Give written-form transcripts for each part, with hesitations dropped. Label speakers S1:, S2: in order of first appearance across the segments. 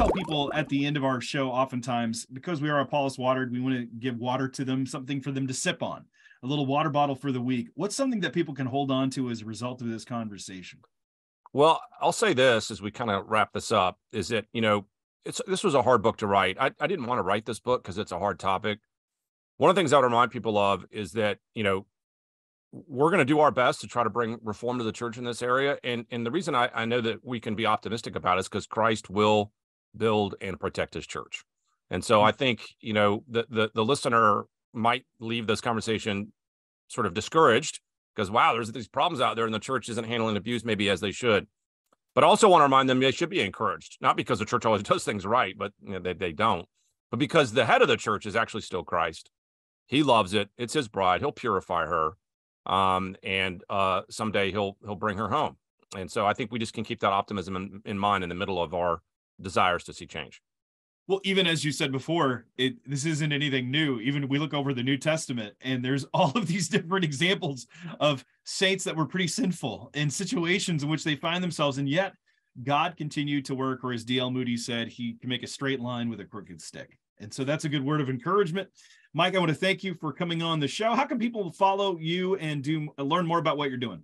S1: tell people at the end of our show, oftentimes, because we are Apollos watered, we want to give water to them, something for them to sip on, a little water bottle for the week. What's something that people can hold on to as a result of this conversation?
S2: Well, I'll say this as we kind of wrap this up, is that, this was a hard book to write. I didn't want to write this book because it's a hard topic. One of the things I would remind people of is that, we're going to do our best to try to bring reform to the church in this area. And the reason I know that we can be optimistic about it is because Christ will build and protect his church. And so I think, the listener might leave this conversation sort of discouraged because, wow, there's these problems out there and the church isn't handling abuse maybe as they should. But I also want to remind them they should be encouraged, not because the church always does things right, but they don't, but because the head of the church is actually still Christ. He loves it. It's his bride. He'll purify her. And someday he'll bring her home. And so I think we just can keep that optimism in mind in the middle of our desires to see change.
S1: Well, even as you said before, this isn't anything new. Even we look over the New Testament and there's all of these different examples of saints that were pretty sinful in situations in which they find themselves. And yet God continued to work, or as D.L. Moody said, he can make a straight line with a crooked stick. And so that's a good word of encouragement. Mike, I want to thank you for coming on the show. How can people follow you and learn more about what you're doing?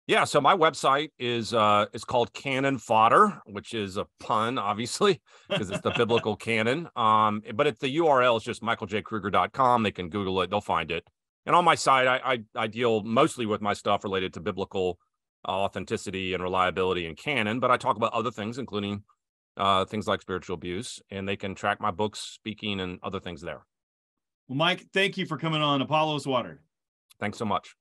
S2: Yeah, so my website is it's called Canon Fodder, which is a pun, obviously, because it's the biblical canon. But the URL is just MichaelJKruger.com. They can Google it; they'll find it. And on my site, I deal mostly with my stuff related to biblical authenticity and reliability in canon, but I talk about other things, including things like spiritual abuse, and they can track my books, speaking, and other things there.
S1: Well, Mike, thank you for coming on Apollos Watered.
S2: Thanks so much.